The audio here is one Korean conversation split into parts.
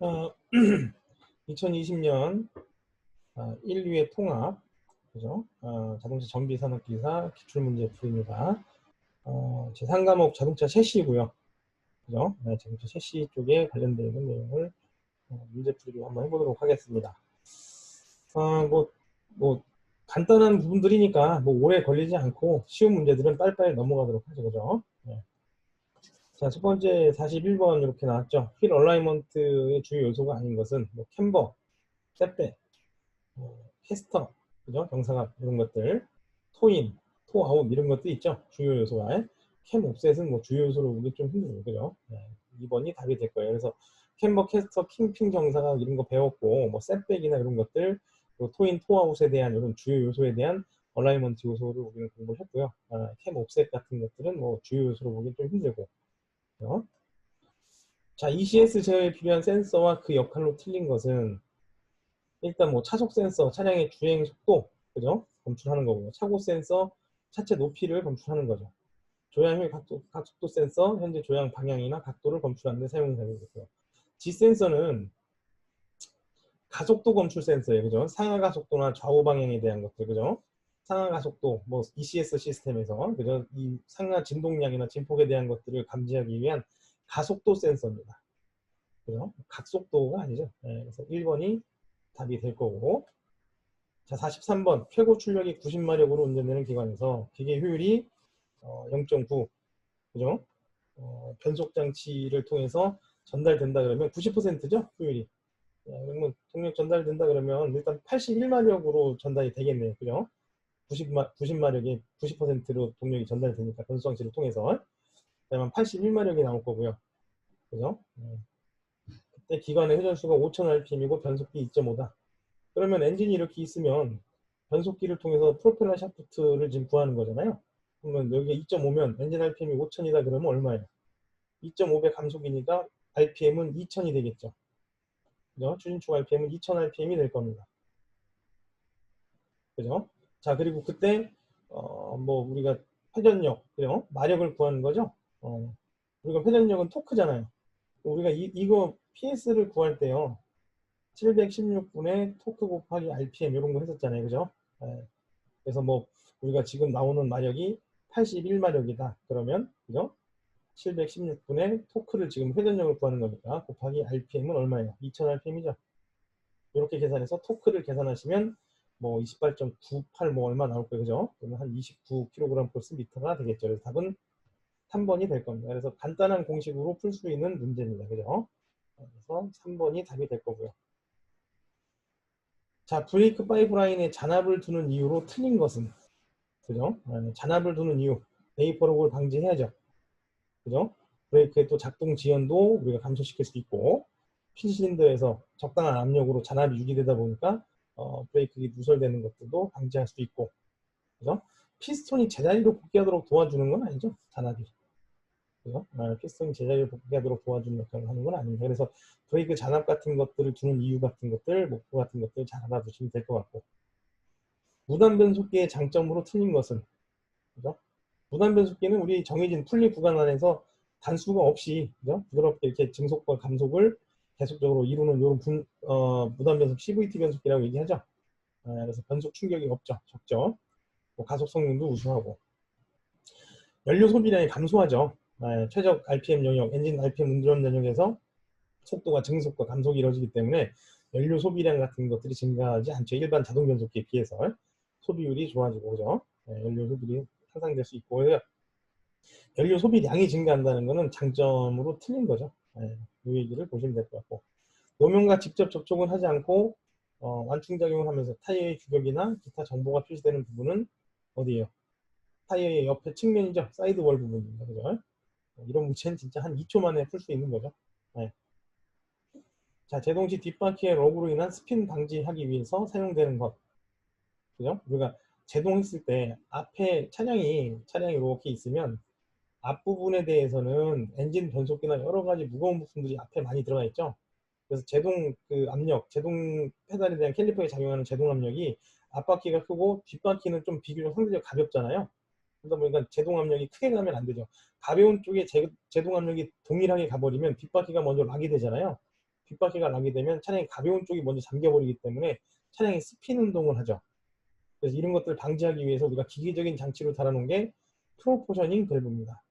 어, 2020년 1, 2회 통합, 그죠? 자동차 정비 산업기사 기출문제 풀이입니다. 제3과목 자동차 셰시고요. 그죠? 네, 자동차 셰시 쪽에 관련되어 있는 내용을 문제 풀이를 한번 해보도록 하겠습니다. 뭐, 간단한 부분들이니까 뭐 오래 걸리지 않고 쉬운 문제들은 빨리빨리 넘어가도록 하죠. 그죠? 네. 자, 첫 번째 41번 이렇게 나왔죠. 휠 얼라이먼트의 주요 요소가 아닌 것은 뭐 캠버, 셋백, 캐스터, 그죠? 경사각 이런 것들, 토인, 토아웃 이런 것도 있죠. 주요 요소가. 캠 옵셋은 뭐 주요 요소로 보기 좀 힘들어요. 그죠? 네, 2번이 답이 될 거예요. 그래서 캠버, 캐스터, 킹핑 경사각 이런 거 배웠고, 뭐 셋백이나 이런 것들, 그리고 토인, 토아웃에 대한 이런 주요 요소에 대한 얼라이먼트 요소를 우리는 공부를 했고요. 캠 옵셋 같은 것들은 뭐 주요 요소로 보기 좀 힘들고. 그죠? 자, ECS 제어에 필요한 센서와 그 역할로 틀린 것은 일단 뭐 차속 센서, 차량의 주행 속도, 그죠? 검출하는 거고요. 차고 센서, 차체 높이를 검출하는 거죠. 조향의 각속도 센서, 현재 조향 방향이나 각도를 검출하는 데 사용되는 거고요. G 센서는 가속도 검출 센서예요. 그죠? 상하 가속도나 좌우 방향에 대한 것들, 그죠? 상하 가속도, 뭐 ECS 시스템에서, 그죠? 이 상하 진동량이나 진폭에 대한 것들을 감지하기 위한 가속도 센서입니다. 그죠? 각속도가 아니죠. 네, 그래서 1번이 답이 될 거고. 자, 43번. 최고 출력이 90마력으로 운전되는 기관에서 기계 효율이 0.9, 그죠? 변속 장치를 통해서 전달된다 그러면 90%죠? 효율이. 그러면 동력 전달된다 그러면 일단 81마력으로 전달이 되겠네요. 그죠? 90마력이 90%로 동력이 전달되니까 변속 장치를 통해서. 그러면 81마력이 나올 거고요. 그죠? 그때 기관의 회전수가 5000rpm이고 변속기 2.5다. 그러면 엔진이 이렇게 있으면 변속기를 통해서 프로펠러 샤프트를 지금 구하는 거잖아요. 그러면 여기가 2.5면 엔진 RPM이 5000이다 그러면 얼마예요? 2.5배 감속이니까 RPM은 2000이 되겠죠. 그죠? 추진축 RPM은 2000 RPM이 될 겁니다. 그죠? 자, 그리고 그때 뭐 우리가 회전력, 그죠? 마력을 구하는 거죠. 우리가 회전력은 토크잖아요. 우리가 이거 PS를 구할 때요. 716분의 토크 곱하기 RPM 이런 거 했었잖아요. 그죠? 네. 그래서 뭐 우리가 지금 나오는 마력이 81마력이다. 그러면 그죠? 716분의 토크를 지금 회전력을 구하는 거니까 곱하기 RPM은 얼마예요? 2000rpm이죠. 이렇게 계산해서 토크를 계산하시면 뭐 28.98 뭐 얼마 나올 거예요. 그죠? 그러면 한 29kg/m가 되겠죠. 그래서 답은 3번이 될 겁니다. 그래서 간단한 공식으로 풀 수 있는 문제입니다. 그죠? 그래서 3번이 답이 될 거고요. 자, 브레이크 파이프라인에 잔압을 두는 이유로 틀린 것은, 그죠? 잔압을 두는 이유, 베이퍼록을 방지해야죠. 그죠? 브레이크의 또 작동 지연도 우리가 감소시킬 수 있고, 필실린더에서 적당한 압력으로 잔압이 유지되다 보니까 브레이크가 누설되는 것들도 방지할 수 있고, 그죠? 피스톤이 제자리로 복귀하도록 도와주는 건 아니죠, 잔압이. 그죠? 피스톤이 제자리로 복귀하도록 도와주는 역할을 하는 건 아닙니다. 그래서 브레이크 잔압 같은 것들을 두는 이유 같은 것들, 목표 같은 것들 잘 알아두시면 될 것 같고, 무단 변속기의 장점으로 틀린 것은, 그죠? 무단 변속기는 우리 정해진 풀리 구간 안에서 단수가 없이, 그죠? 부드럽게 이렇게 증속과 감속을 계속적으로 이루는 이런 무단 변속 CVT 변속기라고 얘기하죠. 그래서 변속 충격이 없죠. 적죠. 뭐 가속 성능도 우수하고 연료 소비량이 감소하죠. 최적 RPM 영역, 엔진 RPM 운전 영역에서 속도가 증속과 감속이 이루어지기 때문에 연료 소비량 같은 것들이 증가하지 않죠. 일반 자동 변속기에 비해서 소비율이 좋아지고, 그죠? 연료 소비율이 향상될 수 있고, 연료 소비량이 증가한다는 것은 장점으로 틀린 거죠. 이 얘기를 보시면 될 것 같고, 노면과 직접 접촉은 하지 않고 완충작용을 하면서 타이어의 규격이나 기타 정보가 표시되는 부분은 어디예요? 타이어의 옆에 측면이죠. 사이드월 부분입니다. 그죠? 이런 문제는 진짜 한 2초 만에 풀 수 있는 거죠. 네. 자, 제동시 뒷바퀴의 럭으로 인한 스핀 방지하기 위해서 사용되는 것. 그죠? 우리가 제동했을 때 앞에 차량이 이렇게 있으면 앞부분에 대해서는 엔진 변속기나 여러 가지 무거운 부품들이 앞에 많이 들어가 있죠. 그래서 제동 그 압력, 제동 페달에 대한 캘리퍼에 작용하는 제동 압력이 앞바퀴가 크고 뒷바퀴는 좀 비교적 상대적으로 가볍잖아요. 그러다 보니까 제동 압력이 크게 가면 안 되죠. 가벼운 쪽에 제동 압력이 동일하게 가버리면 뒷바퀴가 먼저 락이 되잖아요. 뒷바퀴가 나게 되면 차량이 가벼운 쪽이 먼저 잠겨버리기 때문에 차량이 스핀 운동을 하죠. 그래서 이런 것들을 방지하기 위해서 우리가 기계적인 장치로 달아놓은 게 프로포셔닝 밸브입니다.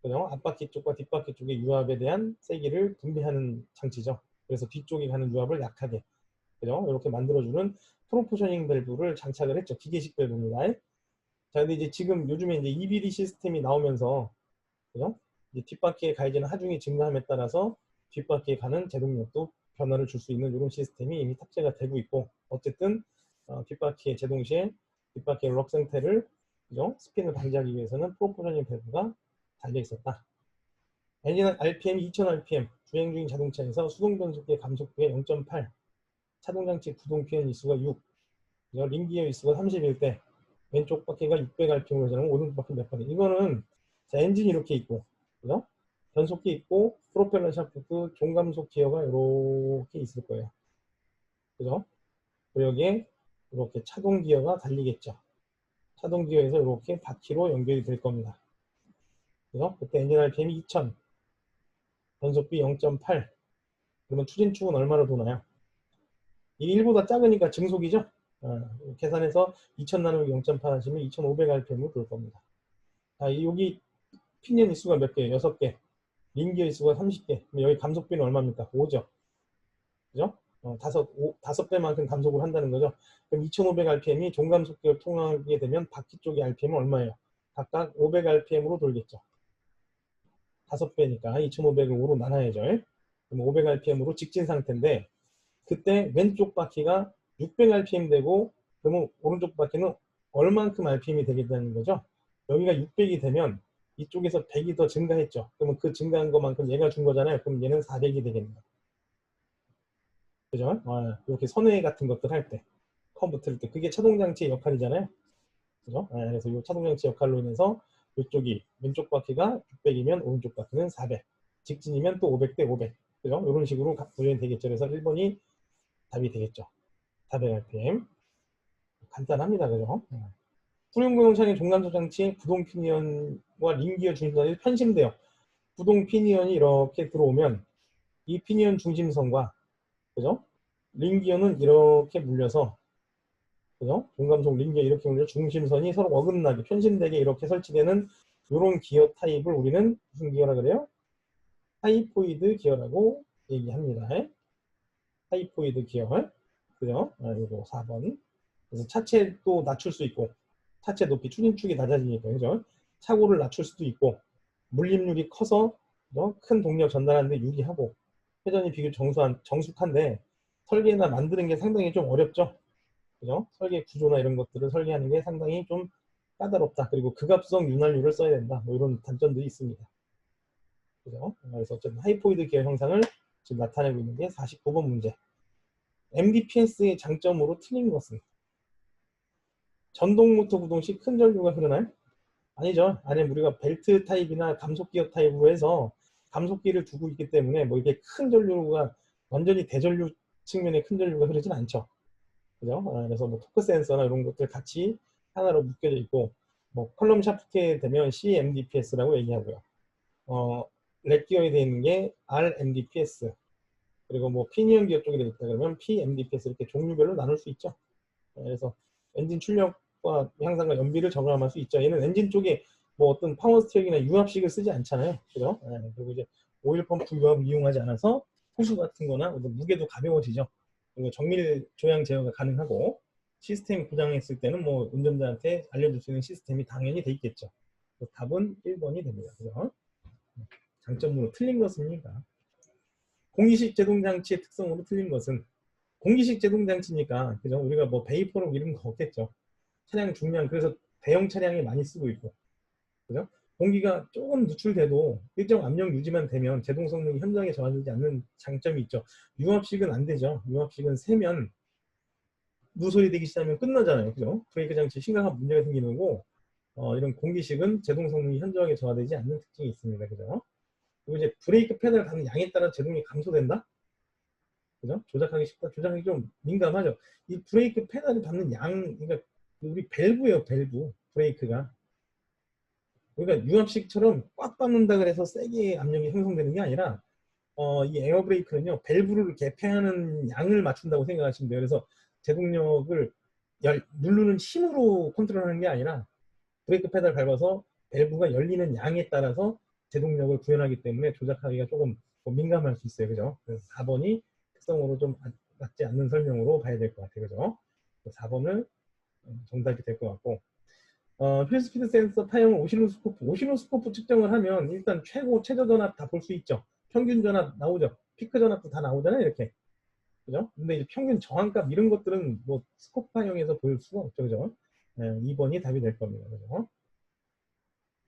그죠? 앞바퀴 쪽과 뒷바퀴 쪽의 유압에 대한 세기를 분배하는 장치죠. 그래서 뒤쪽에 가는 유압을 약하게, 그죠? 이렇게 만들어주는 프로포셔닝 밸브를 장착을 했죠. 기계식 밸브입니다. 자, 근데 이제 지금 요즘에 이제 EBD 시스템이 나오면서, 그죠? 이제 뒷바퀴에 가해지는 하중이 증가함에 따라서 뒷바퀴에 가는 제동력도 변화를 줄 수 있는 이런 시스템이 이미 탑재가 되고 있고, 어쨌든 뒷바퀴의 제동 시에 뒷바퀴의 럭 상태를, 그죠? 스핀을 방지하기 위해서는 프로포셔닝 밸브가 달려 있었다. 엔진 RPM이 2000rpm, 주행 중인 자동차에서 수동 변속기의 감속비가 0.8, 차동장치 구동 피해 일수가 6, 링기어 일수가 31대, 왼쪽 바퀴가 600rpm으로 자는 오른쪽 바퀴 몇 바퀴. 이거는 자, 엔진이 이렇게 있고, 그죠? 변속기 있고, 프로펠러 샤프트, 종감속 기어가 이렇게 있을 거예요. 그죠? 그리고 여기에 이렇게 차동 기어가 달리겠죠. 차동 기어에서 이렇게 바퀴로 연결이 될 겁니다. 그죠? 그때 엔진 RPM이 2000, 변속비 0.8. 그러면 추진축은 얼마나 도나요? 이 1보다 작으니까 증속이죠? 계산해서 2000 나누기 0.8 하시면 2500rpm으로 돌 겁니다. 여기 피니언 일수가 몇 개예요? 6개. 링기어 일수가 30개. 여기 감속비는 얼마입니까? 5죠. 그죠? 5배만큼 감속을 한다는 거죠. 그럼 2500rpm이 종감속기를 통하게 되면 바퀴 쪽의 rpm은 얼마예요? 각각 500rpm으로 돌겠죠. 5배니까 2500을 5로 나눠야죠. 그럼 500rpm으로 직진 상태인데, 그때 왼쪽 바퀴가 600rpm 되고, 그러면 오른쪽 바퀴는 얼만큼 rpm이 되겠다는 거죠. 여기가 600이 되면 이쪽에서 100이 더 증가했죠. 그러면 그 증가한 것만큼 얘가 준 거잖아요. 그럼 얘는 400이 되겠네요. 그죠? 이렇게 선회 같은 것들 할 때, 커브 틀 때, 그게 차동장치의 역할이잖아요. 그죠? 그래서 이 차동장치 역할로 인해서 이쪽이 왼쪽 바퀴가 600이면 오른쪽 바퀴는 400, 직진이면 또 500대 500. 그죠? 이런 식으로 구현이 되겠죠. 그래서 1번이 답이 되겠죠. 400rpm. 간단합니다. 그죠? 후륜구동차의 종감속 장치에 구동 피니언과 링기어 중심선이 편심돼요. 구동 피니언이 이렇게 들어오면 이 피니언 중심선과, 그죠? 링기어는 이렇게 물려서, 그죠? 종감속 링기어 이렇게 물려 중심선이 서로 어긋나게 편심되게 이렇게 설치되는 이런 기어 타입을 우리는 무슨 기어라 그래요? 하이포이드 기어라고 얘기합니다. 하이포이드 기어. 그죠? 이거 4번. 그래서 차체도 낮출 수 있고, 차체 높이 추진축이 낮아지니까, 그죠? 차고를 낮출 수도 있고, 물림률이 커서, 그죠? 큰 동력 전달하는데 유리하고, 회전이 비교적 정숙한데 설계나 만드는 게 상당히 좀 어렵죠. 그죠? 설계 구조나 이런 것들을 설계하는 게 상당히 좀 까다롭다. 그리고 극압성 윤활유를 써야 된다. 뭐 이런 단점들이 있습니다. 그죠? 그래서 어쨌든 하이포이드 기어 형상을 지금 나타내고 있는 게 49번 문제. MDPS의 장점으로 틀린 것은? 전동 모터 구동 시 큰 전류가 흐르나요? 아니죠. 아니면 우리가 벨트 타입이나 감속기어 타입으로 해서 감속기를 두고 있기 때문에 뭐 이게 큰 전류가 완전히 대전류 측면에 큰 전류가 흐르진 않죠. 그죠? 그래서 뭐 토크 센서나 이런 것들 같이 하나로 묶여져 있고, 뭐 컬럼 샤프트에 되면 CMDPS라고 얘기하고요. 렉 기어에 되어 있는 게 RMDPS, 그리고 뭐 피니언 기어 쪽에 되어 있다 그러면 PMDPS, 이렇게 종류별로 나눌 수 있죠. 그래서 엔진 출력과 향상과 연비를 저감할 수 있죠. 얘는 엔진 쪽에 뭐 어떤 파워 스티어링이나 유압식을 쓰지 않잖아요. 그죠? 그리고 이제 오일 펌프 유압을 이용하지 않아서 호수 같은 거나 무게도 가벼워지죠. 그리고 정밀 조향 제어가 가능하고, 시스템이 고장했을 때는 뭐 운전자한테 알려줄 수 있는 시스템이 당연히 돼 있겠죠. 답은 1번이 됩니다. 그죠? 장점으로 틀린 것입니까? 공기식 제동장치의 특성으로 틀린 것은? 공기식 제동장치니까, 그죠? 우리가 뭐 베이퍼로 이런 거 없겠죠. 차량 중량, 그래서 대형 차량에 많이 쓰고 있고, 그죠? 공기가 조금 누출돼도 일정 압력 유지만 되면 제동 성능이 현저하게 저하되지 않는 장점이 있죠. 유압식은 안 되죠. 유압식은 세면 무소리 되기 시작하면 끝나잖아요. 그죠? 브레이크 장치 심각한 문제가 생기는 거고, 이런 공기식은 제동 성능이 현저하게 저하되지 않는 특징이 있습니다. 그죠? 그리고 이제 브레이크 페달 닿는 양에 따라 제동이 감소된다? 그죠? 조작하기 쉽다. 조작하기 좀 민감하죠. 이 브레이크 페달이 닿는 양, 그러니까 우리 밸브예요, 밸브. 브레이크가. 그러니까 유압식처럼 꽉 밟는다 그래서 세게 압력이 형성되는 게 아니라 이 에어브레이크는요, 밸브를 개폐하는 양을 맞춘다고 생각하시면 돼요. 그래서 제동력을 누르는 힘으로 컨트롤하는 게 아니라 브레이크 페달 밟아서 밸브가 열리는 양에 따라서 제동력을 구현하기 때문에 조작하기가 조금 민감할 수 있어요. 그죠? 그래서 4번이 특성으로 좀 맞지 않는 설명으로 봐야 될 것 같아요. 그죠? 4번을 정답이 될 것 같고, 휠스피드 센서 타용 오실로스코프 측정을 하면 일단 최저 전압 다 볼 수 있죠. 평균 전압 나오죠. 피크 전압도 다 나오잖아요. 이렇게. 그죠? 근데 이제 평균 저항값 이런 것들은 뭐 스코프화용해서 보일 수가 없죠. 그죠? 2번이 답이 될 겁니다. 그죠?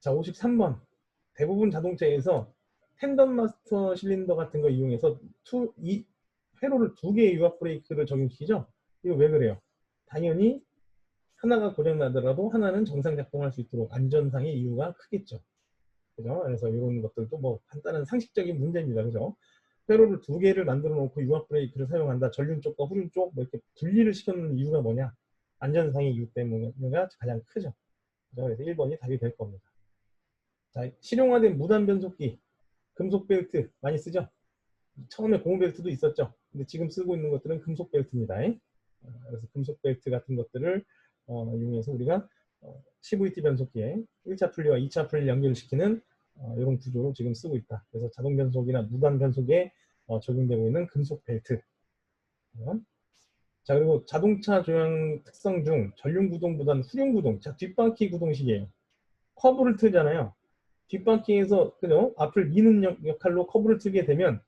자, 53번. 대부분 자동차에서 텐덤 마스터 실린더 같은 거 이용해서 회로를 두 개의 유압 브레이크를 적용시키죠. 이거 왜 그래요? 당연히 하나가 고장나더라도 하나는 정상 작동할 수 있도록 안전상의 이유가 크겠죠. 그죠? 그래서 이런 것들도 뭐 간단한 상식적인 문제입니다. 그죠? 회로를 두 개를 만들어 놓고 유압 브레이크를 사용한다. 전륜 쪽과 후륜 쪽 뭐 이렇게 분리를 시켜놓는 이유가 뭐냐? 안전상의 이유 때문에가 가장 크죠. 그죠? 그래서 1번이 답이 될 겁니다. 자, 실용화된 무단 변속기, 금속 벨트 많이 쓰죠? 처음에 고무 벨트도 있었죠. 근데 지금 쓰고 있는 것들은 금속 벨트입니다. 그래서 금속 벨트 같은 것들을 이용해서 우리가 CVT 변속기에 1차 분리와 2차 분리를 연결시키는 이런 구조로 지금 쓰고 있다. 그래서 자동 변속이나 무단 변속에 적용되고 있는 금속 벨트. 자, 그리고 자동차 조향 특성 중 전륜 구동보다는 후륜 구동. 자, 뒷바퀴 구동식이에요. 커브를 틀잖아요. 뒷바퀴에서 그죠? 앞을 미는 역할로 커브를 틀게 되면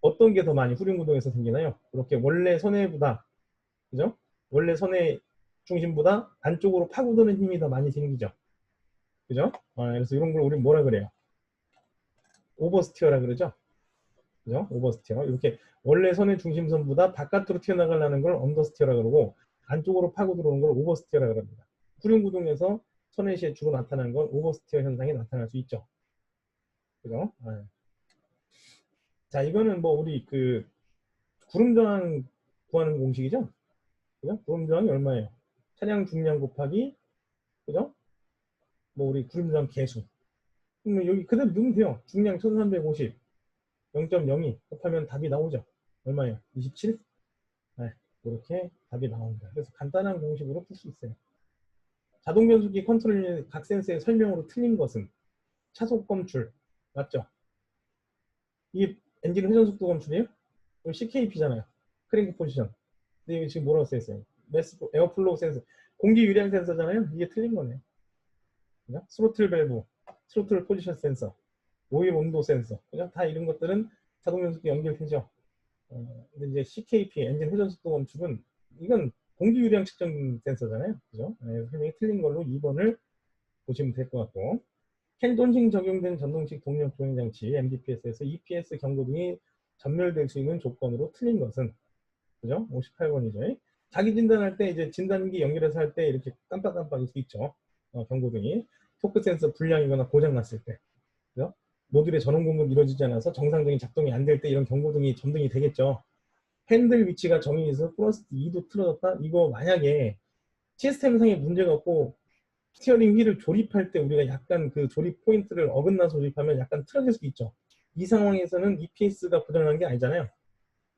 어떤 게 더 많이 후륜 구동에서 생기나요? 이렇게 원래 선회보다 그죠? 원래 선회 중심보다 안쪽으로 파고드는 힘이 더 많이 생기죠. 그죠? 그래서 이런 걸 우리 뭐라 그래요? 오버스티어라 그러죠? 그죠? 오버스티어. 이렇게 원래 선의 중심선보다 바깥으로 튀어나가려는 걸 언더스티어라 그러고 안쪽으로 파고 들어오는 걸 오버스티어라 그럽니다. 후륜 구동에서 선의 시에 주로 나타나는 건 오버스티어 현상이 나타날 수 있죠. 그죠? 자, 이거는 뭐 우리 그 구름 저항 구하는 공식이죠? 그죠? 구름 저항이 얼마예요? 차량 중량 곱하기 그죠? 뭐 우리 구름 저항 계수. 그러면 여기 그대로 넣으면 돼요. 중량 1350, 0.02 곱하면 답이 나오죠. 얼마예요? 27? 네, 이렇게 답이 나옵니다. 그래서 간단한 공식으로 풀 수 있어요. 자동 변속기 컨트롤 각 센서의 설명으로 틀린 것은 차속 검출 맞죠? 이게 엔진 회전 속도 검출이에요? 이거 CKP잖아요. 크랭크 포지션. 근데 여기 지금 뭐라고 써있어요? 매스 에어플로우 센서. 공기 유량 센서잖아요. 이게 틀린 거네요. 그죠? 스로틀 밸브, 스로틀 포지션 센서, 오일 온도 센서. 그죠? 다 이런 것들은 자동 변속기 연결되죠. 근데 이제 CKP 엔진 회전 속도 검출은 이건 공기 유량 측정 센서잖아요. 그죠? 설명이 틀린 걸로 2번을 보시면 될 것 같고. 캔돈식 적용된 전동식 동력 조행 장치 MDPS에서 EPS 경고 등이 전멸될 수 있는 조건으로 틀린 것은 그죠? 58번이죠. 자기 진단할 때 이제 진단기 연결해서 할 때 이렇게 깜빡깜빡일 수 있죠. 경고등이 토크 센서 불량이거나 고장 났을 때, 그죠? 모듈의 전원 공급이 이루어지지 않아서 정상적인 작동이 안 될 때 이런 경고등이 점등이 되겠죠. 핸들 위치가 정해져서 플러스 2도 틀어졌다. 이거 만약에 시스템상에 문제가 없고 스티어링 휠을 조립할 때 우리가 약간 그 조립 포인트를 어긋나서 조립하면 약간 틀어질 수 있죠. 이 상황에서는 EPS가 고장난 게 아니잖아요.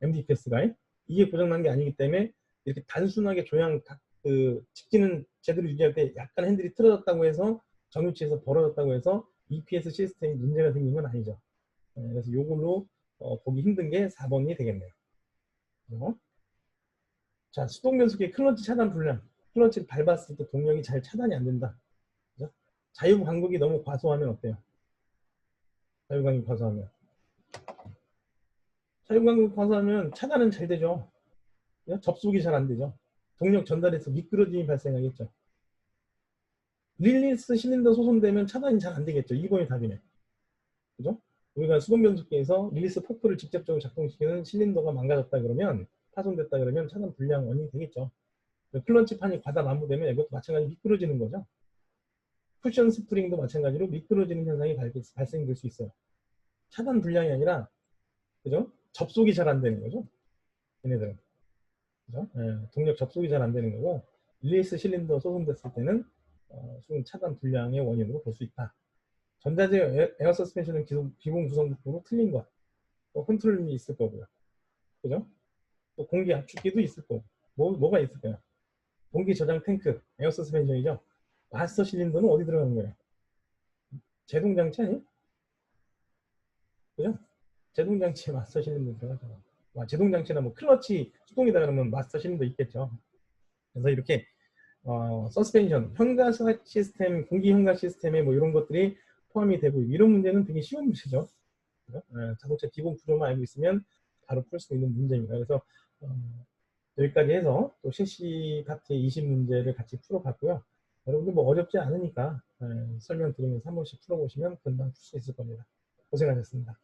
MDPS가 이게 고장난 게 아니기 때문에 이렇게 단순하게 조향 그 직진은 제대로 유지할 때 약간 핸들이 틀어졌다고 해서 정유치에서 벌어졌다고 해서 EPS 시스템이 문제가 생긴 건 아니죠. 그래서 이걸로 보기 힘든 게 4번이 되겠네요. 자, 수동 변속기 클러치 차단 불량. 클러치를 밟았을 때 동력이 잘 차단이 안 된다. 그죠? 자유 간격이 너무 과소하면 어때요? 자유 간격이 과소하면. 자유 간격이 과소하면 차단은 잘 되죠. 그죠? 접속이 잘 안 되죠. 동력 전달에서 미끄러짐이 발생하겠죠. 릴리스 실린더 소송되면 차단이 잘 안 되겠죠. 2번이 답이네. 그죠? 우리가 수동 변속기에서 릴리스 포크를 직접적으로 작동시키는 실린더가 망가졌다 그러면 파손됐다 그러면 차단 불량 원인이 되겠죠. 클런치판이 과다 마모되면 이것도 마찬가지로 미끄러지는 거죠. 쿠션 스프링도 마찬가지로 미끄러지는 현상이 발생될 수 있어요. 차단 불량이 아니라 그죠? 접속이 잘 안 되는 거죠. 얘네들은. 그죠? 동력 접속이 잘 안 되는 거고 릴리스 실린더 소송됐을 때는 수동 차단 불량의 원인으로 볼 수 있다. 전자제어 에어 서스펜션은 기본 구성부로 틀린 것. 또 컨트롤이 있을 거고요. 그죠? 또 공기 압축기도 있을 거고. 뭐가 있을까요? 공기 저장 탱크, 에어 서스펜션이죠. 마스터 실린더는 어디 들어가는 거예요? 제동 장치 아니에요? 그죠? 제동 장치에 마스터 실린더 들어가잖아. 제동 장치나 뭐 클러치 수동이다 그러면 마스터 실린더 있겠죠. 그래서 이렇게 서스펜션, 현가 시스템, 공기 현가 시스템에 뭐 이런 것들이 포함이 되고 이런 문제는 되게 쉬운 문제죠. 자동차 기본 구조만 알고 있으면 바로 풀 수 있는 문제입니다. 그래서 여기까지 해서 또 실시 파트 20문제를 같이 풀어봤고요. 여러분들 뭐 어렵지 않으니까 설명드리면서 한 번씩 풀어보시면 금방 풀 수 있을 겁니다. 고생하셨습니다.